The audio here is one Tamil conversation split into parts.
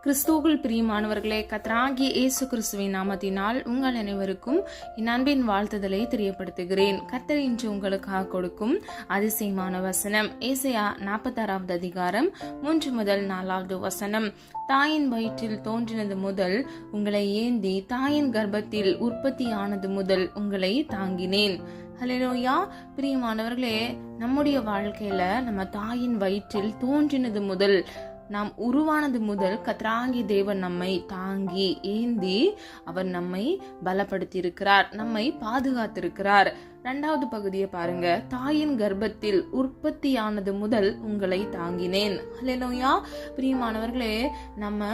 கிறிஸ்துவுக்குள் பிரியமானவர்களே, கர்த்தராகிய இயேசு கிறிஸ்துவின் நாமத்தினால் உங்கள் அனைவருக்கும் என் அன்பின் வாழ்த்துதலை தெரியப்படுத்துகிறேன். கர்த்தர் இன்று உங்களுக்காக கொடுக்கும் அதிசயமான வசனம் ஏசாயா 46வது அதிகாரம் 3 முதல் 4வது வசனம். தாயின் வயிற்றில் தோன்றினது முதல் உங்களை ஏந்தி, தாயின் கர்ப்பத்தில் உற்பத்தியானது முதல் உங்களை தாங்கினேன். ஹல்லேலூயா. பிரியமானவர்களே, நம்முடைய வாழ்க்கையில நம்ம தாயின் வயிற்றில் தோன்றினது முதல், நாம் உருவானது முதல் கர்த்தராகிய தேவன் நம்மை தாங்கி ஏந்தி அவர் நம்மை பலப்படுத்தி இருக்கிறார், நம்மை பாதுகாத்திருக்கிறார். 2வது பகுதியை பாருங்க. தாயின் கர்ப்பத்தில் உற்பத்தியானது முதல் உங்களை தாங்கினேன். ஹல்லேலூயா. பிரியமானவர்களே, நம்ம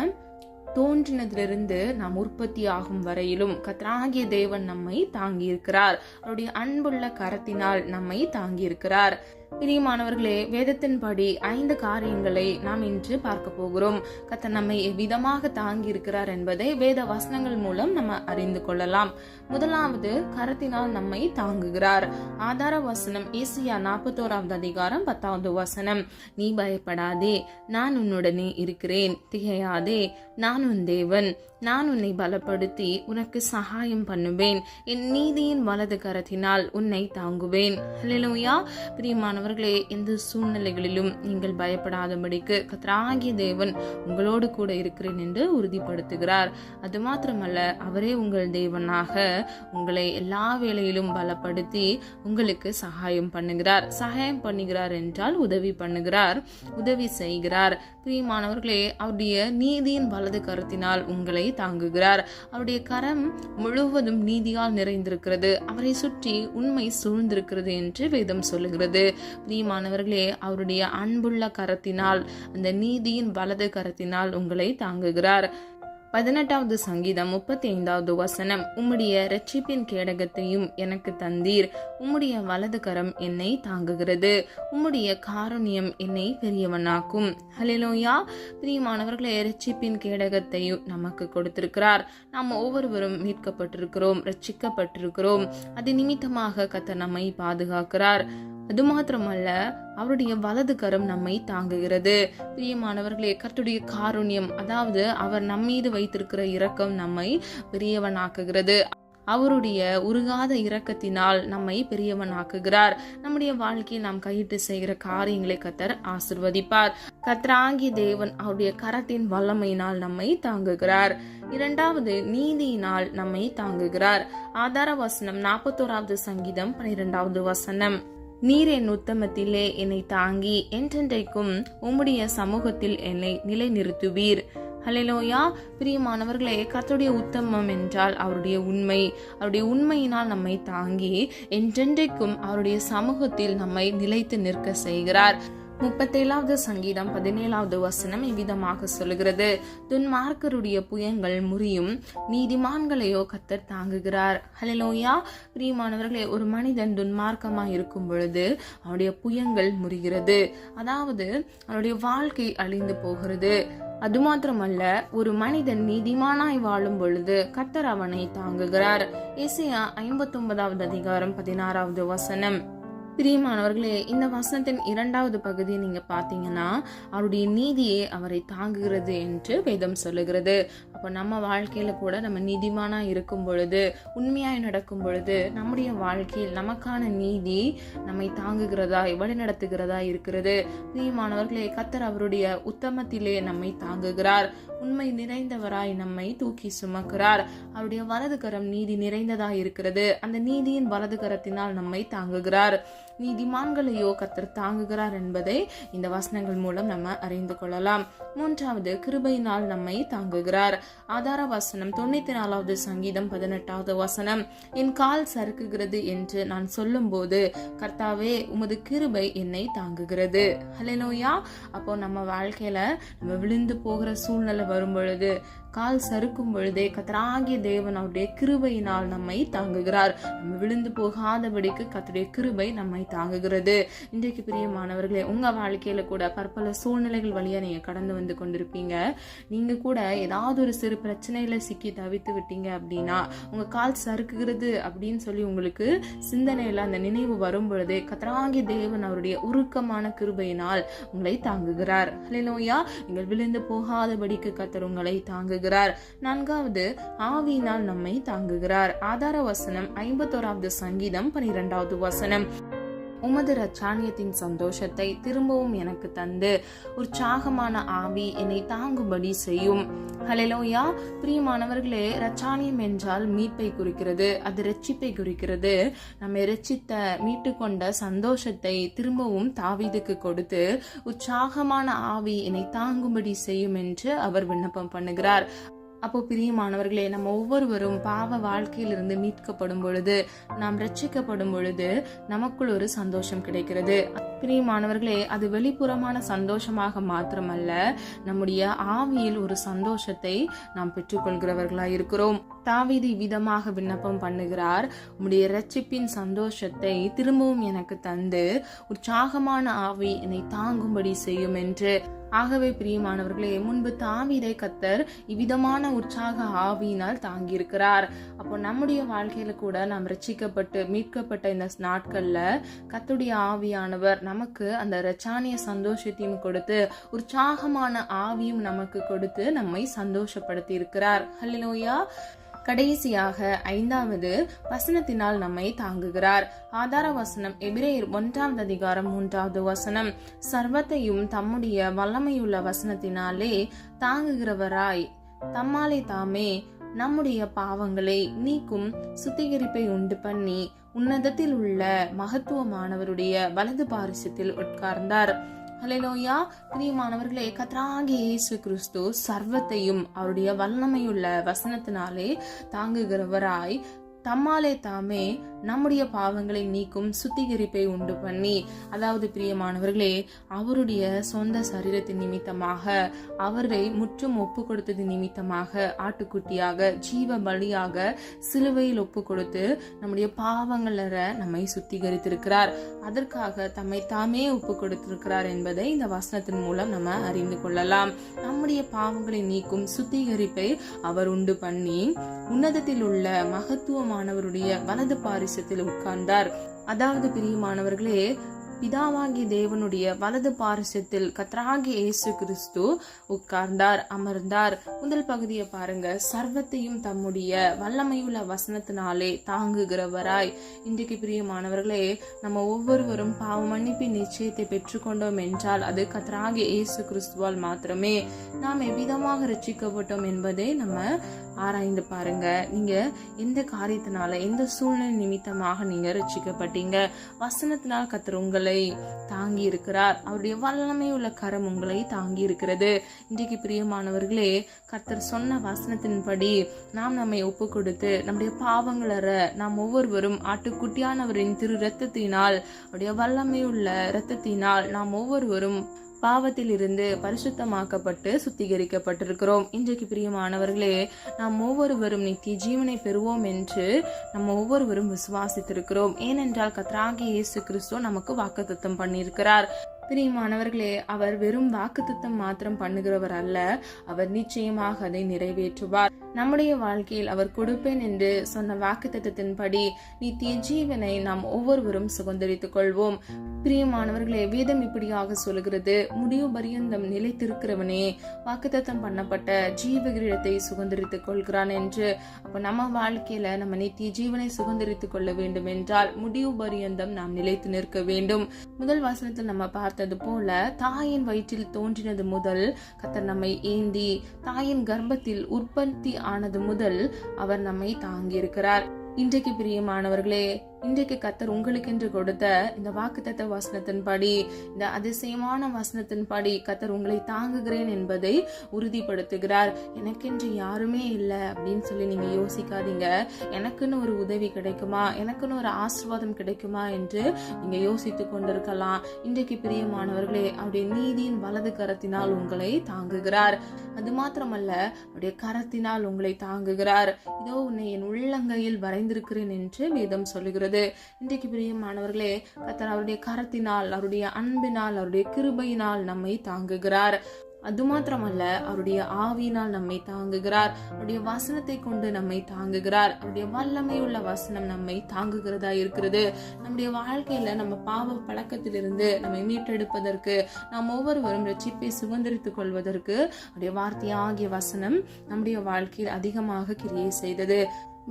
தோன்றினதிலிருந்து நாம் உற்பத்தி ஆகும் வரையிலும் கர்த்தராகிய தேவன் நம்மை தாங்கி இருக்கிறார். அவருடைய அன்புள்ள கரத்தினால் நம்மை தாங்கி இருக்கிறார். பிரியமானவர்களே, வேதத்தின்படி 5 காரியங்களை நாம் இன்று பார்க்க போகிறோம். கர்த்தர் நம்மை எவ்விதமாக தாங்கி இருக்கிறார் என்பதை வேத வசனங்கள் மூலம் நம்ம அறிந்து கொள்ளலாம். முதலாவது, கரத்தினால் நம்மை தாங்குகிறார். ஆதார வசனம் ஏசாயா 41வது அதிகாரம் 10வது வசனம். நீ பயப்படாதே, நான் உன்னுடனே இருக்கிறேன், திகையாதே, நான் உன் தேவன், நான் உன்னை பலப்படுத்தி உனக்கு சகாயம் பண்ணுவேன், என் நீதியின் வலது கரத்தினால் உன்னை தாங்குவேன். ஹல்லேலூயா. பிரியமானவர்களே, எந்த சூழ்நிலைகளிலும் நீங்கள் பயப்படாதபடிக்கு கர்த்தராகிய தேவன் உங்களோடு கூட இருக்கிறேன் என்று உறுதிப்படுத்துகிறார். அது மாத்திரமல்ல, அவரே உங்கள் தேவனாக உங்களை எல்லா வேளையிலும் பலப்படுத்தி உங்களுக்கு சகாயம் பண்ணுகிறார். சகாயம் பண்ணுகிறார் என்றால் உதவி பண்ணுகிறார், உதவி செய்கிறார். பிரியமானவர்களே, அவருடைய நீதியின் வலது கரத்தினால் உங்களை தாங்குகிறார். அவருடைய கரம் முழுவதும் நீதியால் நிறைந்திருக்கிறது. அவரை சுற்றி உண்மை சூழ்ந்திருக்கிறது என்று வேதம் சொல்லுகிறது. பிரியமானவர்களே, அவருடைய அன்புள்ள கரத்தினால், அந்த நீதியின் வலது கரத்தினால் உங்களை தாங்குகிறார். 18வது சங்கீதம் 35வது வசனம். உம்முடைய இரட்சிப்பின் கேடகத்தையும் எனக்கு தந்தீர், உம்முடைய வலது கரம் என்னை தாங்குகிறது, உம்முடைய காருண்யம் என்னை பெரியவனாக்கும். ஹல்லேலூயா. பிரியமானவர்களே, இரட்சிப்பின் கேடகத்தையும் நமக்கு கொடுத்திருக்கிறார். நாம் ஒவ்வொருவரும் மீட்கப்பட்டிருக்கிறோம், ரட்சிக்கப்பட்டிருக்கிறோம். அது நிமித்தமாக கர்த்தர் நம்மை பாதுகாக்கிறார். அது மாத்திரமல்ல, அவருடைய வலது கரம் நம்மை தாங்குகிறது. பிரியமானவர்களே, கர்த்தருடைய காருண்யம், அதாவது அவர் நம்மீது வைத்திருக்கிற இரக்கம் நம்மை பெரியவனாக்குகிறது. அவருடைய உருகாத இரக்கத்தினால் நம்மை பெரியவனாக்குகிறார். நம்முடைய வாழ்க்கையை நாம் கையிட்டு செய்கிற காரியங்களை கர்த்தர் ஆசீர்வதிப்பார். கர்த்தராகிய தேவன் அவருடைய கரத்தின் வல்லமையினால் நம்மை தாங்குகிறார். 2வது, நீதியினால் நம்மை தாங்குகிறார். ஆதார வசனம் 41வது சங்கீதம் 12வது வசனம். நீர் என் உத்தமத்திலே என்னை தாங்கி என்றென்றைக்கும் உம்முடைய சமூகத்தில் என்னை நிலைநிறுத்துவீர். ஹல்லேலூயா. பிரியமானவர்களே, கர்த்தருடைய உத்தமம் என்றால் அவருடைய உண்மை. அவருடைய உண்மையினால் நம்மை தாங்கி என்றென்றைக்கும் அவருடைய சமூகத்தில் நம்மை நிலைத்து நிற்க செய்கிறார். 37வது சங்கீதம் 17வது வசனம் இவ்விதமாக சொல்லுகிறது. துன்மார்க்கருடைய புயங்கள் முறியும், நீதிமான்களையோ கர்த்தர் தாங்குகிறார். ஹல்லேலூயா. பிரியமானவர்களே, ஒரு மனிதன் துன்மார்க்கமாய் இருக்கும் பொழுது அவனுடைய புயங்கள் முறிகிறது, அதாவது அவனுடைய வாழ்க்கை அழிந்து போகிறது. அது மாத்திரமல்ல, ஒரு மனிதன் நீதிமானாய் வாழும் பொழுது கர்த்தர் அவனை தாங்குகிறார். ஏசாயா 59வது அதிகாரம் 16வது வசனம். பிரியமானவர்களே, இந்த வசனத்தின் 2வது பகுதியை நீங்க பாத்தீங்கன்னா, அவருடைய நீதியே அவரை தாங்குகிறது என்று வேதம் சொல்லுகிறது. அப்போ நம்ம வாழ்க்கையில கூட நம்ம நீதிமானா இருக்கும் பொழுது, உண்மையாய் நடக்கும் பொழுது, நம்முடைய வாழ்க்கையில் நமக்கான நீதி நம்மை தாங்குகிறதா, வழி நடத்துகிறதா இருக்கிறது. பிரியமானவர்களே, கர்த்தர் அவருடைய உத்தமத்திலே நம்மை தாங்குகிறார். உண்மை நிறைந்தவராய் நம்மை தூக்கி சுமக்கிறார். அவருடைய வலது கரம் நீதி நிறைந்ததாய் இருக்கிறது. அந்த நீதியின் வலது கரத்தினால் நம்மை தாங்குகிறார். நீதிமான்களையோ கர்த்தர் தாங்குகிறார் என்பதை இந்த வசனங்கள் மூலம் நம்ம அறிந்து கொள்ளலாம். 3வது, கிருபையினால் நம்மை தாங்குகிறார். ஆதார வசனம் 94வது சங்கீதம் 18வது வசனம். என் கால் சறுக்குகிறது என்று நான் சொல்லும் போது கர்த்தாவே, உமது கிருபை என்னை தாங்குகிறது. ஹல்லேலூயா. அப்போ நம்ம வாழ்க்கையில நம்ம விழுந்து போகிற சூழ்நிலை வரும் பொழுது கால் சறுக்கும் பொழுதே கர்த்தராகிய தேவன் அவருடைய கிருபையினால் நம்மை தாங்குகிறார். நம்ம விழுந்து போகாதபடிக்கு கர்த்தருடைய கிருபை நம்மை தாங்குகிறது. இன்றைக்கு பிரியமானவர்களே, உங்க வாழ்க்கையில கூட பற்பல சூழ்நிலைகள் வழியா நீங்க கடந்து வந்து கொண்டிருப்பீங்க. நீங்க கூட ஏதாவது ஒரு சிறு பிரச்சனையில சிக்கி தவித்து விட்டீங்க அப்படின்னா, உங்க கால் சறுக்குகிறது அப்படின்னு சொல்லி உங்களுக்கு சிந்தனையில அந்த நினைவு வரும் பொழுதே கர்த்தராகிய தேவன் அவருடைய உருக்கமான கிருபையினால் உங்களை தாங்குகிறார். ஹல்லேலூயா. நீங்கள் விழுந்து போகாதபடிக்கு கர்த்தர் உங்களை தாங்குகிறார். 4வது, ஆவியினால் நம்மை தாங்குகிறார். ஆதார வசனம் 51வது சங்கீதம் 12வது வசனம். உமது இரட்சானியத்தின் சந்தோஷத்தை திரும்பவும் எனக்கு தந்து உற்சாகமான ஆவி என்னை தாங்கும்படி செய்யும். ஹல்லேலூயா. பிரியமானவர்களே, இரட்சானியம் என்றால் மீட்பை குறிக்கிறது. அது இரட்சிப்பை குறிக்கிறது. நம்மை இரட்சித்த மீட்டு கொண்ட சந்தோஷத்தை திரும்பவும் தாவீதுக்கு கொடுத்து உற்சாகமான ஆவி என்னை தாங்கும்படி செய்யும் என்று அவர் விண்ணப்பம் பண்ணுகிறார். அப்போ பிரியமானவர்களே, நம்ம ஒவ்வொருவரும் பாவ வாழ்க்கையிலிருந்து மீட்கப்படும் பொழுது, நாம் ரட்சிக்கப்படும் பொழுது நமக்குள் ஒரு சந்தோஷம் கிடைக்கிறது. பிரியமானவர்களே, அது வெளிப்புறமான சந்தோஷமாக மாத்திரமல்ல, நம்முடைய ஆவியில் ஒரு சந்தோஷத்தை நாம் பெற்றுக்கொள்கிறவர்களாய் இருக்கிறோம். தாவீது விதமாக விண்ணப்பம் பண்ணுகிறார், உம்முடைய இரட்சிப்பின் சந்தோஷத்தை திரும்பவும் எனக்கு தந்து உற்சாகமான ஆவி என்னை தாங்கும்படி செய்யும் என்று. ஆகவே பிரியமானவர்களே, முன்பு தாவீதை கர்த்தர் இவ்விதமான உற்சாக ஆவியினால் தாங்கியிருக்கிறார். அப்போ நம்முடைய வாழ்க்கையில கூட நாம் ரட்சிக்கப்பட்டு மீட்கப்பட்ட இந்த நாட்கள்ல கர்த்தருடைய ஆவியானவர் நமக்கு அந்த இரட்சானிய சந்தோஷத்தையும் கொடுத்து உற்சாகமான ஆவியும் நமக்கு கொடுத்து நம்மை சந்தோஷப்படுத்தி இருக்கிறார். ஹல்லேலூயா. கடைசியாக 5வது வசனத்தினால் நம்மை தாங்குகிறார். ஆதார வசனம் எபிரேயர் 1வது அதிகாரம் 3வது வசனம். சர்வத்தையும் தம்முடைய வல்லமையுள்ள வசனத்தினாலே தாங்குகிறவராய் தம்மாலே தாமே நம்முடைய பாவங்களை நீக்கும் சுத்திகரிப்பை உண்டு பண்ணி உன்னதத்தில் உள்ள மகத்துவமானவருடைய வலது பாரிசத்தில் உட்கார்ந்தார். ஹல்லேலூயா. பிரியமானவர்களே, கர்த்தராகிய இயேசு கிறிஸ்து சர்வத்தையும் அவருடைய வல்லமையுள்ள வசனத்தினாலே தாங்குகிறவராய் தம்மாலே தாமே நம்முடைய பாவங்களை நீக்கும் சுத்திகரிப்பை உண்டு பண்ணி, அதாவது பிரியமானவர்களே, அவருடைய சொந்த சரீரத்தின் நிமித்தமாக அவரை முற்றும் ஒப்பு கொடுத்தது நிமித்தமாக ஆட்டுக்குட்டியாக ஜீவ பலியாக சிலுவையில் ஒப்பு கொடுத்து நம்முடைய பாவங்கள நம்மை சுத்திகரித்திருக்கிறார். அதற்காக தம்மை தாமே ஒப்பு கொடுத்திருக்கிறார் என்பதை இந்த வசனத்தின் மூலம் நம்ம அறிந்து கொள்ளலாம். நம்முடைய பாவங்களை நீக்கும் சுத்திகரிப்பை அவர் உண்டு பண்ணி உன்னதத்தில் உள்ள மகத்துவமானவருடைய வலது பாரிசத்தில் உட்கார்ந்தார். அதாவது பிரியமானவர்களே, பிதாவாகிய தேவனுடைய வலது பாரிசத்தில் கர்த்தராகிய இயேசு கிறிஸ்து உட்கார்ந்தார், அமர்ந்தார். முதல் பகுதியை பாருங்க. சர்வத்தையும் தம்முடைய வல்லமையுள்ள வசனத்தினாலே தாங்குகிறவராய். இன்றைக்கு பிரியமானவர்களே, நம்ம ஒவ்வொருவரும் பாவ மன்னிப்பின் நிச்சயத்தை பெற்றுக்கொண்டோம் என்றால் அது கர்த்தராகிய இயேசு கிறிஸ்துவால் மாத்திரமே. நாம் எவ்விதமாக ரட்சிக்கப்பட்டோம் என்பதை நம்ம ஆராய்ந்து பாருங்க. நீங்க எந்த காரியத்தினால, எந்த சூழ்நிலை நிமித்தமாக நீங்க ரட்சிக்கப்பட்டீங்க? வசனத்தினால் கர்த்தர் உங்களை தாங்கி இருக்கிறார். அவருடைய வல்லமை உள்ள கரம் உங்களை தாங்கி இருக்கிறது. இன்றைக்கு பிரியமானவர்களே, கர்த்தர் சொன்ன வசனத்தின்படி நாம் நம்மை ஒப்பு கொடுத்து நம்முடைய பாவங்களற நாம் ஒவ்வொருவரும் ஆட்டுக்குட்டியானவரின் திரு இரத்தத்தினால், அவருடைய வல்லமை உள்ள இரத்தத்தினால் நாம் ஒவ்வொருவரும் பாவத்தில் இருந்து பரிசுத்தமாக்கப்பட்டு சுத்திகரிக்கப்பட்டிருக்கிறோம். இன்றைக்கு பிரியமானவர்களே, நாம் ஒவ்வொருவரும் நித்திய ஜீவனை பெறுவோம் என்று நம்ம ஒவ்வொருவரும் விசுவாசித்திருக்கிறோம். ஏனென்றால் கர்த்தராகிய இயேசு கிறிஸ்து நமக்கு வாக்குத்தத்தம் பண்ணியிருக்கிறார். பிரியமானவர்களே, அவர் வெறும் வாக்குத்தத்தம் மாத்திரம் பண்ணுகிறவர் அல்ல, அவர் நிச்சயமாக அதை நிறைவேற்றுவார். நம்முடைய வாழ்க்கையில் அவர் கொடுப்பேன் என்று சொன்ன வாக்குத்தத்தத்தின்படி நித்திய ஜீவனை நாம் ஒவ்வொருவரும் சுதந்தரித்துக் கொள்வோம். பிரியமானவர்களே, வேதம் இப்படியாக சொல்கிறது, முடிவு பரியந்தம் நிலைத்திருக்கிறவனே வாக்குத்தத்தம் பண்ணப்பட்ட ஜீவ கிரீடத்தை சுதந்தரித்துக் கொள்கிறான் என்று. அப்ப நம்ம வாழ்க்கையில நம்ம நித்திய ஜீவனை சுதந்தரித்துக் கொள்ள வேண்டும் என்றால் முடிவு பரியந்தம் நாம் நிலைத்து நிற்க வேண்டும். முதல் வசனத்தில் நம்ம பார்த்தது போல, தாயின் வயிற்றில் தோன்றினது முதல் கர்த்தர் நம்மை ஏந்தி, தாயின் கர்ப்பத்தில் உற்பத்தி ஆனது முதல் அவர் நம்மை தாங்கி இருக்கிறார். இன்றைக்கு பிரியமானவர்களே, இன்றைக்கு கர்த்தர் உங்களுக்கென்று கொடுத்த இந்த வாக்குத்தத்த வசனத்தின்படி, இந்த அதிசயமான வசனத்தின்படி கர்த்தர் உங்களை தாங்குகிறேன் என்பதை உறுதிப்படுத்துகிறார். எனக்கென்று யாருமே இல்லை அப்படின்னு சொல்லி நீங்க யோசிக்காதீங்க. எனக்குன்னு ஒரு உதவி கிடைக்குமா, எனக்குன்னு ஒரு ஆசீர்வாதம் கிடைக்குமா என்று நீங்க யோசித்து கொண்டிருக்கலாம். இன்றைக்கு பிரியமானவர்களே, அவருடைய நீதியின் வலது கரத்தினால் உங்களை தாங்குகிறார். அது மாத்திரமல்ல, அவருடைய கரத்தினால் உங்களை தாங்குகிறார். இதோ உன்னை என் உள்ளங்கையில் வரைந்திருக்கிறேன் என்று வேதம் சொல்லுகிறது. இன்றைக்கு பிரியமானவர்களே, கர்த்தர் அவருடைய கரத்தினால், அவருடைய அன்பினால், அவருடைய கிருபையினால் நம்மை தாங்குகிறார். அது மாத்திரமல்ல, அவருடைய ஆவியினால் நம்மை தாங்குகிறார். அவருடைய வசனத்தை கொண்டு நம்மை தாங்குகிறார். அவருடைய வல்லமை உள்ள வசனம் நம்மை தாங்குகிறதா இருக்கிறது. நம்முடைய வாழ்க்கையில நம்ம பாவ பழக்கத்திலிருந்து நம்மை மீட்டெடுப்பதற்கு, நாம் ஒவ்வொருவரும் ரட்சிப்பை சுதந்திரித்துக் கொள்வதற்கு அவருடைய வார்த்தையாகிய வசனம் நம்முடைய வாழ்க்கையில் அதிகமாக கிரியை செய்தது.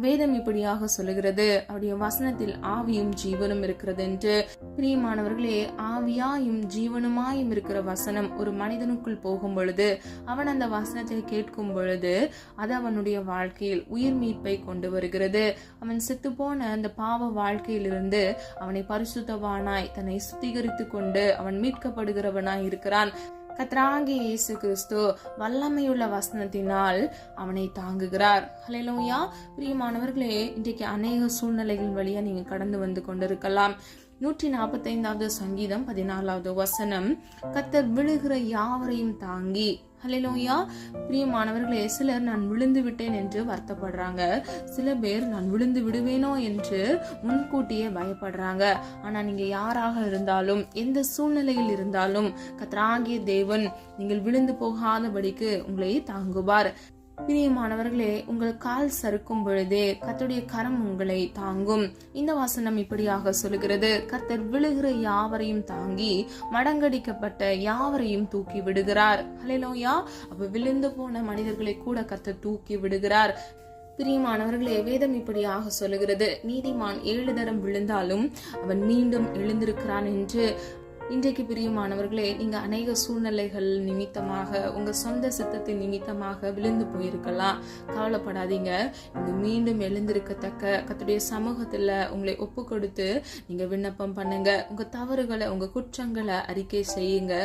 வேதம் இப்படியாக சொல்லுகிறது, அவருடைய வசனத்தில் ஆவியும் ஜீவனும் இருக்கிறது என்று. பிரியமானவர்களே, ஆவியாயும் ஜீவனுமாயும் இருக்கிற வசனம் ஒரு மனிதனுக்குள் போகும் பொழுது, அவன் அந்த வசனத்தை கேட்கும் பொழுது அது அவனுடைய வாழ்க்கையில் உயிர் மீட்பை கொண்டு வருகிறது. அவன் செத்து போன அந்த பாவ வாழ்க்கையிலிருந்து அவனை பரிசுத்தவானாய், தன்னை சுத்திகரித்து கொண்டு அவன் மீட்கப்படுகிறவனாய் இருக்கிறான். கர்த்தராகிய இயேசு கிறிஸ்து வல்லமையுள்ள வசனத்தினால் அவனை தாங்குகிறார். ஹல்லேலூயா. பிரியமானவர்களே, இன்றைக்கு அநேக சூழ்நிலைகள் வழியா நீங்க கடந்து வந்து கொண்டிருக்கலாம். 145வது சங்கீதம் 14வது வசனம், கர்த்தர் விழுகிற யாவரையும் தாங்கி. ஹல்லேலூயா. பிரியமானவர்களே, சிலர் நான் விழுந்து விட்டேன் என்று வருத்தப்படுறாங்க. சில பேர் நான் விழுந்து விடுவேனோ என்று முன்கூட்டியே பயப்படுறாங்க. ஆனா நீங்க யாராக இருந்தாலும், எந்த சூழ்நிலையில் இருந்தாலும், கர்த்தராகிய தேவன் நீங்கள் விழுந்து போகாதபடிக்கு உங்களை தாங்குவார். பிரியமானவர்களே, உங்கள் கால் சறுக்கும் பொழுதே கர்த்தருடைய கரம் உங்களை தாங்கும். இந்த வசனம் இப்படியாக சொல்லுகிறது, கர்த்தர் விழுகிற யாவரையும் தாங்கி மடங்கடிக்கப்பட்ட யாவரையும் தூக்கி விடுகிறார். ஹல்லேலூயா. அப்ப விழுந்து போன மனிதர்களை கூட கர்த்தர் தூக்கி விடுகிறார். பிரியமானவர்களே, வேதம் இப்படியாக சொல்லுகிறது, நீதிமான் 7 தரம் விழுந்தாலும் அவன் மீண்டும் எழுந்திருக்கிறான் என்று. இன்றைக்கு பிரியமானவர்களே, நீங்க அநேக சூழ்நிலைகள் நிமித்தமாக, உங்க சொந்த சித்தத்தின் நிமித்தமாக விழுந்து போயிருக்கலாம். கவலைப்படாதீங்க. நீங்க மீண்டும் எழுந்திருக்கத்தக்க கர்த்தருடைய சமூகத்துல உங்களை ஒப்பு கொடுத்து நீங்க விண்ணப்பம் பண்ணுங்க. உங்க தவறுகளை, உங்க குற்றங்களை அறிக்கை செய்யுங்க.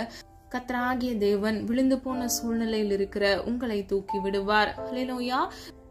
கர்த்தராகிய தேவன் விழுந்து போன சூழ்நிலையில் இருக்கிற உங்களை தூக்கி விடுவார். ஹல்லேலூயா.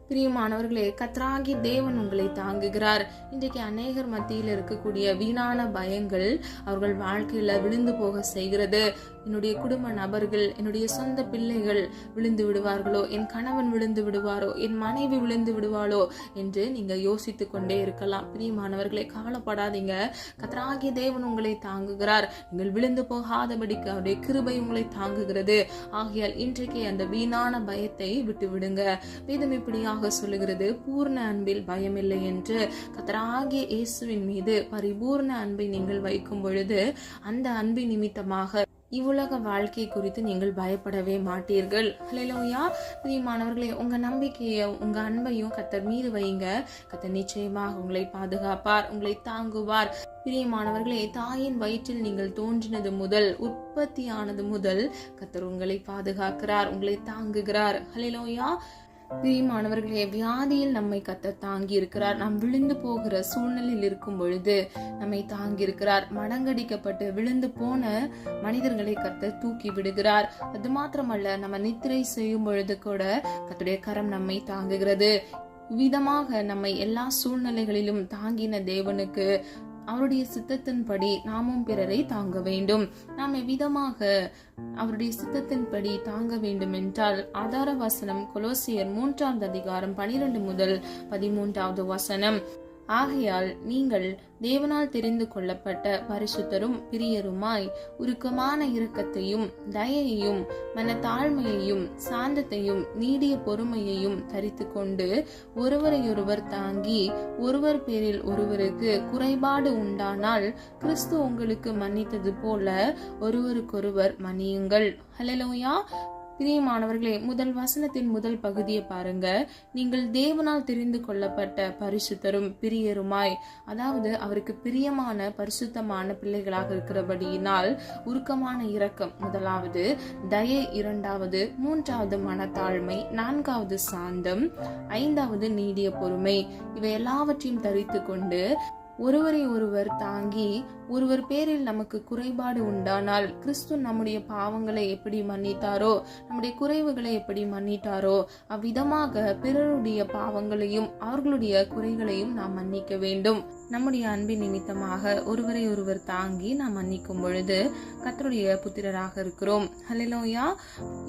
பிரியமானவர்களே, கர்த்தராகிய தேவன் உங்களை தாங்குகிறார். இன்றைக்கு அநேகர் மத்தியில் இருக்கக்கூடிய வீணான பயங்கள் அவர்கள் வாழ்க்கையில விழுந்து போக செய்கிறது. என்னுடைய குடும்ப நபர்கள், என்னுடைய சொந்த பிள்ளைகள் விழுந்து விடுவார்களோ, என் கணவன் விழுந்து விடுவாரோ, என் மனைவி விழுந்து விடுவாளோ என்று நீங்க யோசித்து கொண்டே இருக்கலாம். பிரியமானவர்களே, கவலைப்படாதீங்க. கர்த்தராகிய தேவன் உங்களை தாங்குகிறார். நீங்கள் விழுந்து போகாதபடிக்கு அவருடைய கிருபை உங்களை தாங்குகிறது. ஆகையால் இன்றைக்கு அந்த வீணான பயத்தை விட்டு விடுங்க. வேதம் இப்படியாக சொல்லுகிறது, பூர்ண அன்பில் பயமில்லை என்று. கர்த்தராகிய இயேசுவின் மீது பரிபூர்ண அன்பை நீங்கள் வைக்கும் பொழுது அந்த அன்பின் நிமித்தமாக இவ்வுலக வாழ்க்கை குறித்து நீங்கள் பயப்படவே மாட்டீர்கள். ஹல்லேலூயா. பிரியமானவர்களே, உங்க நம்பிக்கையை, உங்க அன்பையும் கர்த்தர் மீது வைங்க. கர்த்தர் நிச்சயமாக உங்களை பாதுகாப்பார், உங்களை தாங்குவார். பிரியமானவர்களே, தாயின் வயிற்றில் நீங்கள் தோன்றினது முதல், உற்பத்தியானது முதல் கர்த்தர் உங்களை பாதுகாக்கிறார், உங்களை தாங்குகிறார். ஹல்லேலூயா. பிரியமானவர்களே, வியாதியில் நம்மை கர்த்தர் தாங்கி இருக்கிறார். நாம் விழுந்து போகிற சூழ்நிலையில் இருக்கும் பொழுது நம்மை தாங்கி இருக்கிறார். மடங்கடிக்கப்பட்டு விழுந்து போன மனிதர்களை கர்த்தர் தூக்கி விடுகிறார். அது மாத்திரமல்ல, நம்ம நித்திரை செய்யும் பொழுது கூட கர்த்தருடைய கரம் நம்மை தாங்குகிறது. விதமாக நம்மை எல்லா சூழ்நிலைகளிலும் தாங்கின தேவனுக்கு அவருடைய சித்தத்தின்படி நாமும் பிறரை தாங்க வேண்டும். நாம் எவ்விதமாக அவருடைய சித்தத்தின்படி தாங்க வேண்டும் என்றால், ஆதார வசனம் கொலோசியர் 3வது அதிகாரம் 12 முதல் 13வது வசனம். ஆகையால் நீங்கள் தேவனால் தெரிந்து கொள்ளப்பட்ட பரிசுத்தரும் பிரியருமாய் உருக்கமான இரக்கத்தையும் தயையையும் மனத்தாழ்மையையும் சாந்தத்தையும் நீடிய பொறுமையையும் தரித்து கொண்டு ஒருவரையொருவர் தாங்கி ஒருவர் பேரில் ஒருவருக்கு குறைபாடு உண்டானால் கிறிஸ்து உங்களுக்கு மன்னித்தது போல ஒருவருக்கொருவர் மன்னியுங்கள். ஹல்லேலூயா. பிரியமானவர்களே, முதல் வசனத்தின் முதல் பகுதியை பாருங்க. நீங்கள் தேவனால் தெரிந்து கொள்ளப்பட்ட பரிசுத்தரும் பிரியருமாய், அதாவது அவருக்கு பிரியமான பரிசுத்தமான பிள்ளைகளாக இருக்கிறபடியினால் உருக்கமான இரக்கம் முதலாவது, தயை இரண்டாவது, மூன்றாவது மனத்தாழ்மை, நான்காவது சாந்தம், ஐந்தாவது நீடிய பொறுமை. இவை எல்லாவற்றையும் தரித்து கொண்டு ஒருவரை ஒருவர் தாங்கி ஒருவர் பேரில் நமக்கு குறைபாடு உண்டானால் கிறிஸ்து நம்முடைய பாவங்களை எப்படி மன்னித்தாரோ, நம்முடைய குறைவுகளை எப்படி மன்னித்தாரோ, அவ்விதமாக பிறருடைய பாவங்களையும் அவர்களுடைய குறைகளையும் நாம் மன்னிக்க வேண்டும். நம்முடைய அன்பின் நிமித்தமாக ஒருவரை ஒருவர் தாங்கி நாம் மன்னிக்கும் பொழுது கர்த்தருடைய புத்திரராக இருக்கிறோம். ஹல்லேலூயா.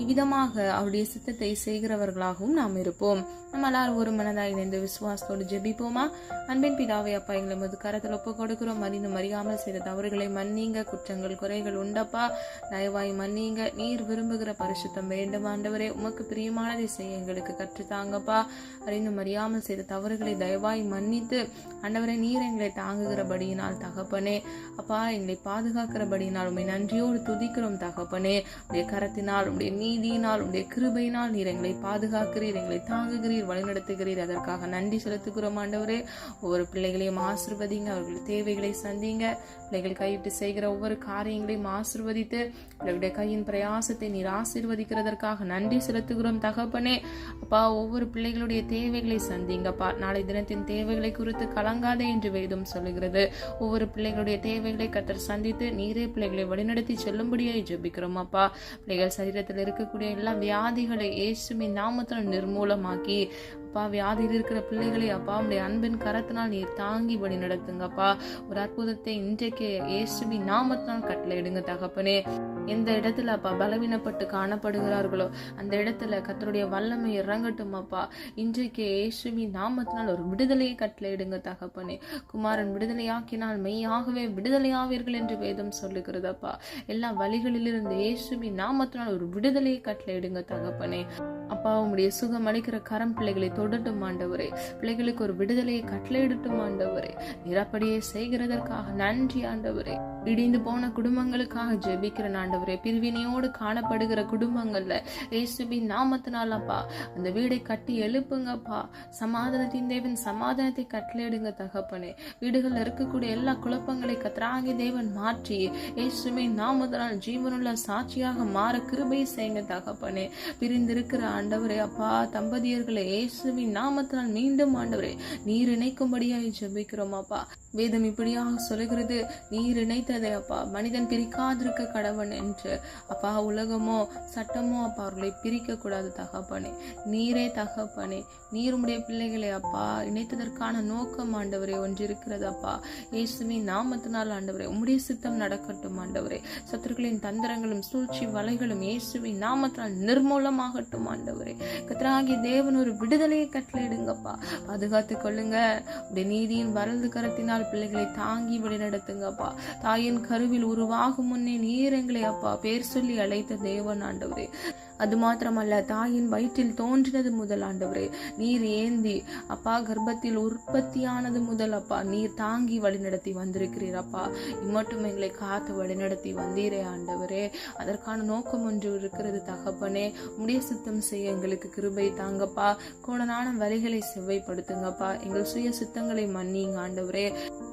இவ்விதமாக அவருடைய சித்தத்தை செய்கிறவர்களாகவும் நாம் இருப்போம். நம்ம எல்லாரும் ஒரு மனதாய் இணைந்து விசுவாசத்தோடு ஜெபிப்போமா? அன்பின் பிதாவே, அப்பா, எங்களை மது கரத்தில் ஒப்பு கொடுக்கிறோம். அறிந்தும் அறியாமல் செய்த தவறுகளை மன்னிங்க. குற்றங்கள் குறைகள் உண்டப்பா, தயவாய் மன்னிங்க. நீர் விரும்புகிற பரிசுத்தம் வேண்டும் ஆண்டவரே. உமக்கு பிரியமானதை செய்ய எங்களுக்கு கற்றுத்தாங்கப்பா. அறிந்தும் அறியாமல் செய்த தவறுகளை தயவாய் மன்னித்து ஆண்டவரே, நீர் எங்களை தாங்குகிறபடியினால் தகப்பனே, அப்பா, எங்களை பாதுகாக்கிறபடியினால் உம்மை நன்றியோடு துதிக்கிறோம் தகப்பனே. உடைய கரத்தினால், உடைய நீதியினால், உடைய கிருபையினால் நீர் எங்களை பாதுகாக்கிறீர், எங்களை தாங்குகிறீர், வழிநடத்துகிறீர். அதற்காக நன்றி செலுத்துகிறோம் ஆண்டவரே. ஒவ்வொரு பிள்ளைகளையும் ஆசீர்வதிங்க, அவர்கள் தேவைகளை சந்திங்க. பிள்ளைகள் கையிட்டு செய்கிற ஒவ்வொரு காரியங்களையும் ஆசீர்வதித்து பிள்ளைகளுடைய கையின் பிரயாசத்தை நீர் ஆசீர்வதிக்கிறதற்காக நன்றி செலுத்துகிறோம் தகப்பனே. அப்பா, ஒவ்வொரு பிள்ளைகளுடைய தேவைகளை சந்திங்கப்பா. நாளை தினத்தின் தேவைகளை குறித்து கலங்காதே என்று வேதம் சொல்லுகிறது. ஒவ்வொரு பிள்ளைகளுடைய தேவைகளை கர்த்தர் சந்தித்து நீரே பிள்ளைகளை வழிநடத்தி செல்லும்படியாய் ஜெபிக்கிறோம் அப்பா. பிள்ளைகள் சரீரத்தில் இருக்கக்கூடிய எல்லா வியாதிகளை இயேசுவின் நாமத்தில் நிர்மூலமாக்கி அப்பா, வியாதியில் இருக்கிற பிள்ளைகளை அப்பா உடைய அன்பின் கரத்தினால் நீர் தாங்கி வழி நடத்துங்கப்பா. ஒரு அற்புதத்தை இன்றைக்கு இயேசுவின் நாமத்தினால் கட்டளையிடுங்க தகப்பனே. எந்த இடத்துல அப்பா பலவீனப்பட்டு காணப்படுகிறார்களோ அந்த இடத்துல கர்த்தருடைய வல்லமை இறங்கட்டும் அப்பா. இன்றைக்கு இயேசுவின் நாமத்தினால் ஒரு விடுதலையை கட்டளையிடுங்க தகப்பனே. குமாரன் விடுதலையாக்கினால் மெய்யாகவே விடுதலையாவீர்கள் என்று வேதம் சொல்லுகிறதப்பா. எல்லா வழிகளிலிருந்து இயேசுவின் நாமத்தினால் ஒரு விடுதலையை கட்டளையிடுங்க தகப்பனே. அப்பா, உம்முடைய சுகம் அளிக்கிற கரம் பிள்ளைகளை தொடட்டும் ஆண்டவரே. பிள்ளைகளுக்கு ஒரு விடுதலையை கட்டளையிடட்டும் ஆண்டவரே. நிரப்படியே செய்கிறதற்காக நன்றி ஆண்டவரே. இடிந்து போன குடும்பங்களுக்காக ஜெபிக்கிற ஆண்டவரே. பிரிவினையோடு காணப்படுகிற குடும்பங்கள்ல இயேசுவின் நாமத்தினால் அப்பா அந்த வீடை கட்டி எழுப்புங்கப்பா. சமாதானத்தின் தேவன் சமாதானத்தை கட்டளையிடுங்க தகப்பனே. வீடுகள்ல இருக்கக்கூடிய எல்லா குழப்பங்களை கர்த்தராகிய தேவன் மாற்றி இயேசுவின் நாமத்தினால் ஜீவனுள்ள சாட்சியாக மாற கிருபை செய்யுங்க தகப்பனே. பிரிந்திருக்கிற ஆண்டவரே அப்பா தம்பதியர்களை இயேசுவின் நாமத்தினால் மீண்டும் ஆண்டவரே நீர் இணைக்கும்படியாய் ஜெபிக்கிறோம் அப்பா. வேதம் இப்படியாக சொல்லுகிறது, நீர் இணைத்ததை அப்பா மனிதன் பிரிக்காதிருக்க கடவன் என்று. அப்பா, உலகமோ சட்டமோ அப்பா அவர்களை பிரிக்க கூடாது தகப்பனே. நீரே தகப்பனே, நீர் உம்முடைய பிள்ளைகளை அப்பா இணைத்ததற்கான நோக்கம் ஆண்டவரே ஒன்று இருக்கிறது அப்பா. இயேசுவின் நாமத்தினால் ஆண்டவரே உம்முடைய சித்தம் நடக்கட்டும் ஆண்டவரே. சத்துருக்களின் தந்திரங்களும் சூழ்ச்சி வலைகளும் இயேசுவின் நாமத்தினால் நிர்மூலமாகட்டும் ஆண்டவரே. கர்த்தராகிய தேவன் ஒரு விடுதலையை கட்டளையிடுங்கப்பா. பாதுகாத்துக் கொள்ளுங்க. உடைய நீதியின் வலது கரத்தினால் பிள்ளைகளை தாங்கி வழி நடத்துங்கப்பா. தாயின் கருவில் உருவாகும் முன்னே நீர் எங்களை அப்பா பேர் சொல்லி அழைத்த தேவன் ஆண்டவரே. அது மாத்திரமல்ல, தாயின் வயிற்றில் தோன்றினது முதல் ஆண்டவரே நீர் ஏந்தி அப்பா கர்ப்பத்தில் உற்பத்தியானது முதல் அப்பா நீர் தாங்கி வழிநடத்தி வந்திருக்கிறீர் அப்பா. இம்மட்டும் எங்களை காத்து வழிநடத்தி வந்தீரே ஆண்டவரே. அதற்கான நோக்கம் ஒன்று இருக்கிறது தகப்பனே. உம்முடைய சித்தம் செய்ய எங்களுக்கு கிருபை தாங்கப்பா. கோணனான வழிகளை செவ்வைப்படுத்துங்கப்பா. எங்கள் சுய சித்தங்களை மன்னிங்க ஆண்டவரே.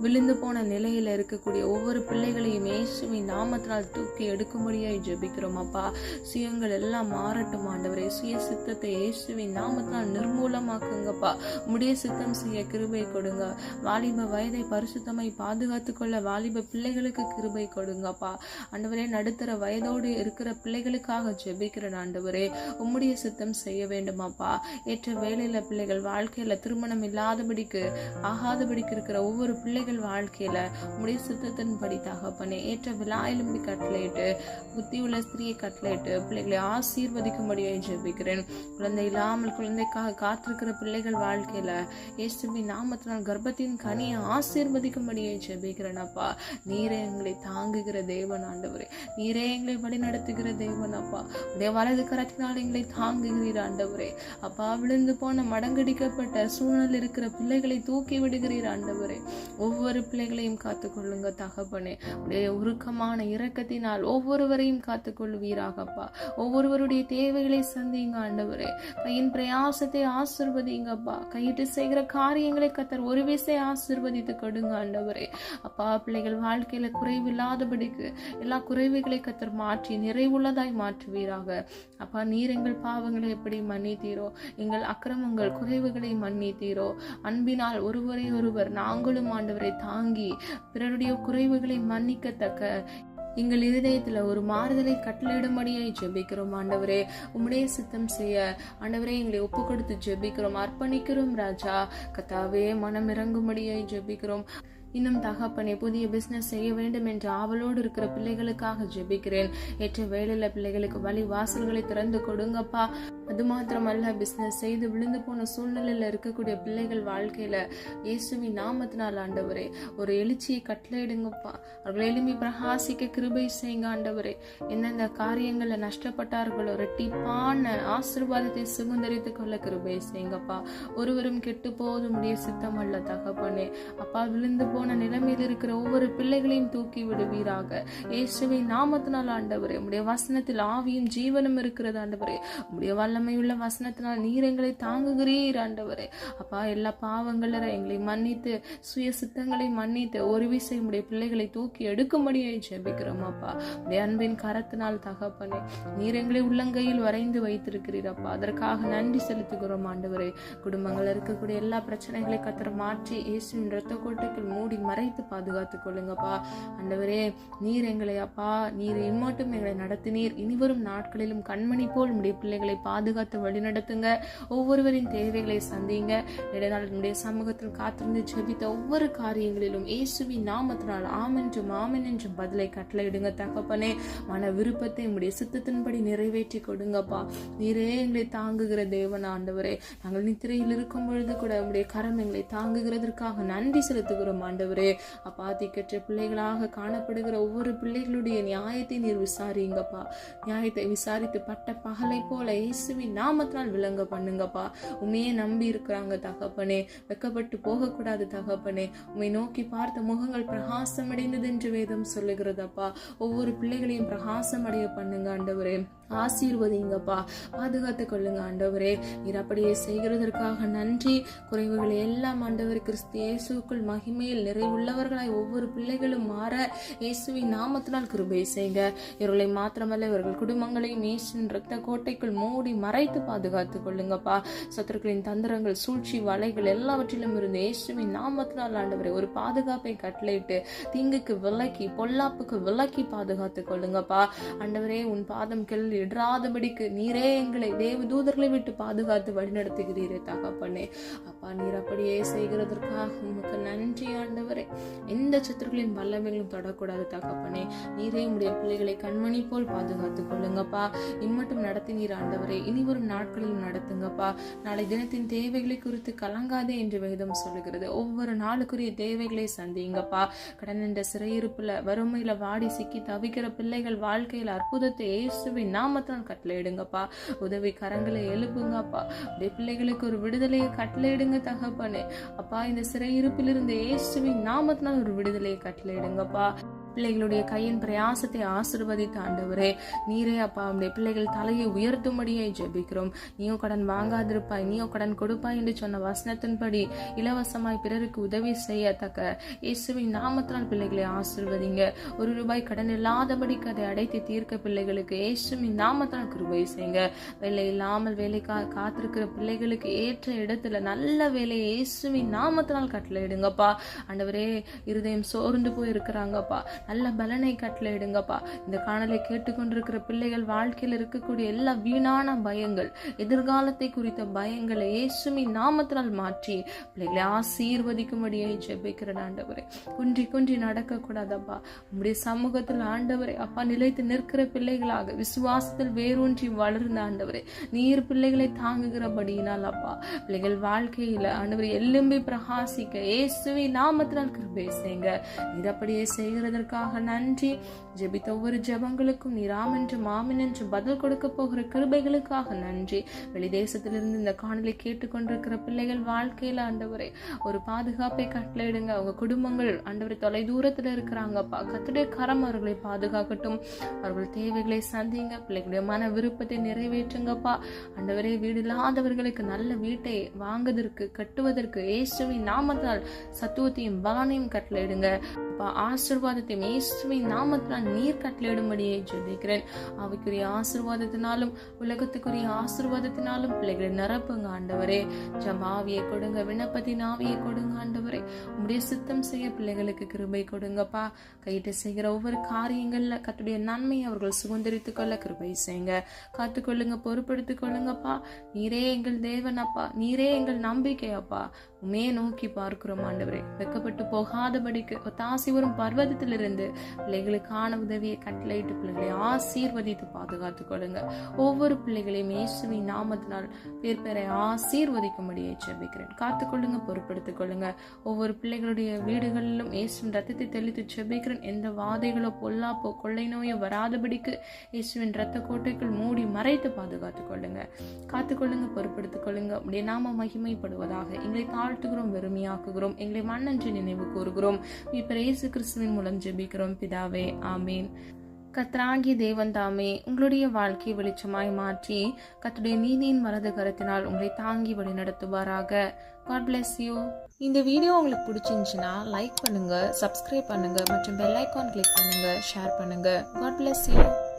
விழுந்து போன நிலையில இருக்கக்கூடிய ஒவ்வொரு பிள்ளைகளையும் இயேசுவின் நாமத்தினால் தூக்கி எடுக்கும்படியாய் ஜெபிக்கிறோம் அப்பா. சுயங்கள் எல்லாம் மாறட்டும் ஆண்டவரே. சுய சித்தத்தை இயேசுவின் நாமத்தினால் நிர்மூலமாக்குங்கப்பா. உம்முடைய சித்தம் செய்ய கிருபை கொடுங்க. வாலிப வயதை பரிசுத்தமை பாதுகாத்து கொள்ள வாலிப பிள்ளைகளுக்கு கிருபை கொடுங்கப்பா ஆண்டவரே. நடுத்தர வயதோடு இருக்கிற பிள்ளைகளுக்காக ஜெபிக்கிறேன் ஆண்டவரே. உம்முடைய சித்தம் செய்ய வேண்டுமாப்பா. ஏற்ற வேலையில பிள்ளைகள் வாழ்க்கையில திருமணம் இல்லாதபடிக்கு ஆகாதபடிக்கு இருக்கிற ஒவ்வொரு பிள்ளைகள் வாழ்க்கையில உம்முடைய சித்தத்தின்படி தகப்பனே ஏற்ற விழாயிலும் கட்டளையிட்டு புத்தியுள்ள ஸ்திரியை கட்டளையிட்டு பிள்ளைகளை ஆசீர்வதிக்கும்படியாய் ஜெபிக்கிறேன். குழந்தை இல்லாமல் குழந்தைக்காக காத்திருக்கிற பிள்ளைகள் வாழ்க்கையில இயேசுவின் நாமத்தினால் கர்ப்பத்தின் கனியை ஆசீர்வதிக்கும்படியாய் ஜெபிக்கிறேன் அப்பா. நீரே எங்களை தாங்குகிற தேவன் ஆண்டவரே. நீரே எங்களை வழி நடத்துகிற தேவன் அப்பா. உடைய வலது கரத்தினால் எங்களை தாங்குகிறீர் ஆண்டவரே. அப்பா, விழுந்து போன மடங்கடிக்கப்பட்ட சூழ்நிலை இருக்கிற பிள்ளைகளை தூக்கி விடுகிறீர் ஆண்டவரே. ஒவ்வொரு பிள்ளைகளையும் காத்துக்கொள்ளுங்க தகப்பனே. உடைய உருக்கமான இரக்கத்தினால் ஒவ்வொருவரையும் காத்துக்கொள்வீராகப்பா. ஒவ்வொருவருடைய தேவைகளை சந்திங்க ஆண்டவரே. கையின் பிரயாசத்தை ஆசீர்வதிங்கப்பா. கையிட்டு செய்கிற காரியங்களை கர்த்தர் ஒரு விசை ஆசீர்வதித்து கொடுங்க ஆண்டவரே. அப்பா, பிள்ளைகள் வாழ்க்கையில குறைவில்லாதபடிக்கு எல்லா குறைவுகளை கர்த்தர் மாற்றி நிறைவுள்ளதாய் மாற்றுவீராக. அப்பா, நீர் எங்கள் பாவங்களை எப்படி மன்னித்தீரோ, எங்கள் அக்கிரமங்கள் குறைவுகளை மன்னித்தீரோ, அன்பினால் ஒருவரை ஒருவர் நாங்களும் ஆண்டவரை எங்களை தாங்கி பிறருடைய குறைவுகளை மன்னிக்கத்தக்க எங்கள் இருதயத்துல ஒரு மாறுதலை கட்டளையிடும்படியாய் ஜெபிக்கிறோம் ஆண்டவரே. உம்முடைய சித்தம் செய்ய ஆண்டவரே எங்களை ஒப்பு கொடுத்து ஜெபிக்கிறோம், அர்ப்பணிக்கிறோம் ராஜா. கர்த்தாவே மனம் இறங்கும்படியாய் ஜெபிக்கிறோம். இன்னும் தகப்பனே புதிய பிசினஸ் செய்ய வேண்டும் என்ற ஆவலோடு இருக்கிற பிள்ளைகளுக்காக ஜெபிக்கிறேன். ஏற்ற வேளையில பிள்ளைகளுக்கு வழி வாசல்களை திறந்து கொடுங்கப்பா. அது மாத்திரமல்ல, பிசினஸ் செய்து விழுந்து போன சூழ்நிலையில இருக்கக்கூடிய பிள்ளைகள் வாழ்க்கையில இயேசுவின் நாமத்தினால் ஆண்டவரே ஒரு எழுச்சியை கட்டளையிடுங்கப்பா. அவர்கள் எழும்பி பிரகாசிக்க கிருபை செய்யுங்க ஆண்டவரே. எந்தெந்த காரியங்கள்ல நஷ்டப்பட்டார்களோ ரெட்டிப்பான ஆசீர்வாதத்தை சுதந்தரித்துக் கொள்ள கிருபை செய்யுங்கப்பா. ஒருவரும் கெட்டு போவது முடிய சித்தம் அல்ல தகப்பனே. அப்பா, விழுந்து போன நிலைமையில் இருக்கிற ஒவ்வொரு பிள்ளைகளையும் தூக்கி விடுவீராக இயேசுவின் நாமத்தினால் ஆண்டவரே. உம்முடைய வசனத்தில் ஆவியும் ஜீவனும் இருக்கிறது ஆண்டவரே. உம்முடைய வல்லமையுள்ள வசனத்தினால் நீர் எங்களை தாங்குகிறீர் ஆண்டவரே. அப்பா, எல்லா பாவங்கள எங்களை மன்னித்து சுய சித்தங்களை மன்னித்து ஒரு விசை உடைய பிள்ளைகளை தூக்கி எடுக்கும்படியை ஜெபிக்கிறோம் அப்பா. உடைய அன்பின் கரத்தினால் தகப்பனே நீர் எங்களை உள்ளங்கையில் வரைந்து வைத்திருக்கிறீர் அப்பா. அதற்காக நன்றி செலுத்துகிறோம் ஆண்டவரே. குடும்பங்கள் இருக்கக்கூடிய எல்லா பிரச்சனைகளை கத்தர் மாற்றி இயேசுவின் இரத்த கோட்டைக்குள் மூடி மறைத்து பாதுகாத்துக் கொள்ளுங்கப்பா ஆண்டவரே. நீர் எங்களை அப்பா, நீர் இம்மட்டும் எங்களை நடத்தினீர். இனிவரும் நாட்களிலும் கண்மணி போல் உடைய பிள்ளைகளை பாதுகாத்து வழிநடத்துங்க. ஒவ்வொருவரின் தேவைகளை சந்திங்க. இடைநாளுடைய சமூகத்தில் காத்திருந்து ஜெபித்த ஒவ்வொரு காரியங்களிலும் இயேசுவின் நாமத்தினால் ஆமென்றும் ஆமென் என்றும் பதிலை கட்டளையிடுங்க தகப்பனே. மன விருப்பத்தை உடைய சித்தத்தின்படி நிறைவேற்றி கொடுங்கப்பா. நீரே எங்களை தாங்குகிற தேவன் ஆண்டவரே. நாங்கள் நித்திரையில் இருக்கும் பொழுது கூட உடைய கரம் எங்களை தாங்குகிறதற்காக நன்றி செலுத்துகிறோம் ஆண்டவரே. அப்பா, திக்கற்ற பிள்ளைகளாக காணப்படுகிற ஒவ்வொரு பிள்ளைகளுடைய நியாயத்தை நீர் விசாரிங்கப்பா. நியாயத்தை விசாரித்து பட்ட பகலை போல இயேசுவின் நாமத்தினால் விளங்க பண்ணுங்கப்பா. உண்மையே நம்பி இருக்கிறாங்க தகப்பனே. வெக்கப்பட்டு போக கூடாது தகப்பனே. உண்மை நோக்கி பார்த்த முகங்கள் பிரகாசம் அடைந்தது என்று வேதம் சொல்லுகிறதப்பா. ஒவ்வொரு பிள்ளைகளையும் பிரகாசம் அடைய பண்ணுங்க ஆண்டவரே. ஆசீர்வதிங்கப்பா, பாதுகாத்துக் கொள்ளுங்க ஆண்டவரே. நீர் அப்படியே செய்கிறதற்காக நன்றி. குறைவுகளை எல்லாம் ஆண்டவர் கிறிஸ்து இயேசுக்குள் மகிமையில் நிறைவுள்ளவர்களாய் ஒவ்வொரு பிள்ளைகளும் மாற இயேசுவின் நாமத்தினால் கிருபை செய்யுங்க. இவர்களை மாத்திரமல்ல இவர்கள் குடும்பங்களையும் இயேசுவின் இரத்த கோட்டைக்குள் மூடி மறைத்து பாதுகாத்துக் கொள்ளுங்கப்பா. சத்துருக்களின் தந்திரங்கள், சூழ்ச்சி, வலைகள் எல்லாவற்றிலும் இருந்து இயேசுவின் நாமத்தினால் ஆண்டவரே ஒரு பாதுகாப்பை கட்டளையிட்டு தீங்குக்கு விலக்கி பொல்லாப்புக்கு விலக்கி பாதுகாத்துக் கொள்ளுங்கப்பா ஆண்டவரே. உன் பாதம் கெல்லி இடராதபடிக்கு நீரே எங்களை தேவ தூதர்களை விட்டு பாதுகாத்து வழிநடத்துகிறீரே தகப்பனே. அப்பா, நீர் அப்படியே செய்கிறதற்காக உமக்கு நன்றி ஆண்டவரே. எந்த சத்துருக்களின் வல்லமைகளும் தொடக்கூடாது தகப்பனே. நீரே உடைய பிள்ளைகளை கண்மணி போல் பாதுகாத்துக் கொள்ளுங்கப்பா. இம்மட்டும் நடத்தி நீர் ஆண்டவரே இனிவரும் நாட்களிலும் நடத்துங்கப்பா. நாளை தினத்தின் தேவைகளை குறித்து கலங்காதே என்று வேதம் சொல்லுகிறது. ஒவ்வொரு நாளுக்குரிய தேவைகளை சந்திங்கப்பா. கடன் என்ற சிறையிருப்புல வறுமையில வாடி சிக்கி தவிக்கிற பிள்ளைகள் வாழ்க்கையில் அற்புதத்தை இயேசுவின் நாமத்தினால் கட்டளையிடுங்கப்பா. உதவி கரங்களை எழுப்புங்கப்பா. உடைய பிள்ளைகளுக்கு ஒரு விடுதலையை கட்டளையிடுங்க தகப்பனே. அப்பா, இந்த சிறையிருப்பிலிருந்து இயேசுவின் நாமத்தினால் ஒரு விடுதலையை கட்டளையிடுங்கப்பா. பிள்ளைகளுடைய கையின் பிரயாசத்தை ஆசீர்வதித்து ஆண்டவரே நீரே அப்பா உடைய பிள்ளைகள் தலையை உயர்த்தும்படியாய் ஜெபிக்கிறோம். நீயோ கடன் வாங்காதிருப்பாய், நீயோ கடன் கொடுப்பாய் என்று சொன்ன வசனத்தின்படி இலவசமாய் பிறருக்கு உதவி செய்யத்தக்க இயேசுவின் நாமத்தினால் பிள்ளைகளை ஆசீர்வதிங்க. ₹1 கடன் இல்லாதபடிக்கு அதை அடைத்து தீர்க்க பிள்ளைகளுக்கு இயேசுவின் நாமத்தினால் கிருபை செய்யுங்க. வேலை இல்லாமல் வேலைக்காக காத்திருக்கிற பிள்ளைகளுக்கு ஏற்ற இடத்துல நல்ல வேலையை இயேசுவின் நாமத்தினால் கட்டளையிடுங்கப்பா ஆண்டவரே. இருதயம் சோர்ந்து போய் இருக்கிறாங்கப்பா, நல்ல பலனை கட்டளையிடுங்கப்பா. இந்த காணலை கேட்டுக்கொண்டிருக்கிற பிள்ளைகள் வாழ்க்கையில் இருக்கக்கூடிய எல்லா வீணான பயங்கள், எதிர்காலத்தை குறித்த பயங்களை இயேசுவின் நாமத்தினால் மாற்றி பிள்ளைகளை ஆசீர்வதிக்கும்படியை ஜெபிக்கிறேன் ஆண்டவரே. குன்றி குன்றி நடக்க கூடாதப்பா. உங்களுடைய சமூகத்தில் ஆண்டவரே அப்பா நிலைத்து நிற்கிற பிள்ளைகளாக விசுவாசத்தில் வேரூன்றி வளர்ந்த ஆண்டவரே நீர் பிள்ளைகளை தாங்குகிறபடியினால் அப்பா பிள்ளைகள் வாழ்க்கையில ஆண்டவரே எலும்பி பிரகாசிக்க இயேசுவின் நாமத்தினால் கிருபை செய்யுங்க. நீர் அப்படியே செய்கிறதற்கு நன்றி. ஜெபித்த ஒவ்வொரு ஜெபங்களுக்கும் நீர் ஆமென்றும் ஆமென் என்று பதில் கொடுக்க போகிற கிருபைகளுக்காக நன்றி. வெளிதேசத்திலிருந்து இந்த காணொளி கேட்டுக்கொண்டிருக்கிற பிள்ளைகள் வாழ்க்கையில ஆண்டவரே ஒரு பாதுகாப்பை கட்டளையிடுங்க. அவங்க குடும்பங்கள் ஆண்டவரே தொலை தூரத்துல இருக்கிறாங்கப்பா. கர்த்தருடைய கரம் அவர்களை பாதுகாக்கட்டும். அவர்கள் தேவைகளை சந்திங்க. பிள்ளைகளுடைய மன விருப்பத்தை நிறைவேற்றுங்கப்பா ஆண்டவரே. வீடு இல்லாதவர்களுக்கு நல்ல வீட்டை வாங்குவதற்கு கட்டுவதற்கு இயேசுவின் நாமத்தால் சத்துவத்தையும் பலனையும் கட்டளையிடுங்க. அப்பா ஆசீர்வாதத்தை இயேசுவின் நாமத்தினால் நீர் கட்டளையிடும்படியே ஜெபிக்கிறேன். அவைக்குரிய ஆசீர்வாதத்தினாலும் உலகத்துக்குரிய ஆசீர்வாதத்தினாலும் பிள்ளைகளை நிரப்புங்க ஆண்டவரே. ஜமாவியை கொடுங்க, விண்ணப்பத்தின் ஆவியை கொடுங்க ஆண்டவரே. உம்முடைய சித்தம் செய்ய பிள்ளைகளுக்கு கிருபை கொடுங்கப்பா. கையிட்டு செய்கிற ஒவ்வொரு காரியங்கள்ல கர்த்தருடைய நன்மை அவர்கள் சுதந்திரித்துக் கொள்ள கிருபை செய்யுங்க. காத்துக்கொள்ளுங்க, பொறுப்படுத்திக் கொள்ளுங்கப்பா. நீரே எங்கள் தேவன் அப்பா, நீரே எங்கள் நம்பிக்கை அப்பா. உமே நோக்கி பார்க்கிறோம் ஆண்டவரே. வெக்கப்பட்டு போகாதபடிக்கு ஒத்தாசி வரும் பர்வதத்திலிருந்து பிள்ளைகளுக்கான உதவியை கட்டளையிட்டு பிள்ளைகளை ஆசீர்வதித்து பாதுகாத்துக் கொள்ளுங்க. ஒவ்வொரு பிள்ளைகளையும் இயேசுவின் நாமத்தினால் பேர் பேரை ஆசீர்வதிக்கும்படியே ஜெபிக்கிறேன். காத்துக்கொள்ளுங்க, பொறுப்படுத்திக் கொள்ளுங்க. ஒவ்வொரு பிள்ளைகளுடைய வீடுகளிலும் இயேசுவின் ரத்தத்தை தெளித்து ஜெபிக்கிறேன். எந்த வாதைகளோ பொல்லாப்போ கொள்ளை நோயோ வராதபடிக்கு இயேசுவின் ரத்த கோட்டைக்குள் மூடி மறைத்து பாதுகாத்துக் கொள்ளுங்க. காத்துக்கொள்ளுங்க, பொறுப்படுத்திக் கொள்ளுங்க. உடைய நாம மகிமைப்படுவதாக. எங்களை தாழ்த்துகிறோம், வெறுமையாக்குகிறோம். எங்களை மண்ணன்று நினைவு கூறுகிறோம். இயேசு கிறிஸ்துவின் மூலம் ஜெபிக்கிறோம் பிதாவே, ஆமீன். கர்த்தராகிய தேவன் தாமே உங்களுடைய வாழ்க்கையை வெளிச்சமாய் மாற்றி கர்த்தருடைய நீதியின் வலது கரத்தினால் உங்களை தாங்கி வழி நடத்துவாராக. God bless you. இந்த வீடியோ உங்களுக்கு பிடிச்சிருந்துச்சுன்னா லைக் பண்ணுங்க, சப்ஸ்கிரைப் பண்ணுங்க மற்றும் பெல் ஐகான் கிளிக் பண்ணுங்க, ஷேர் பண்ணுங்க. God bless you.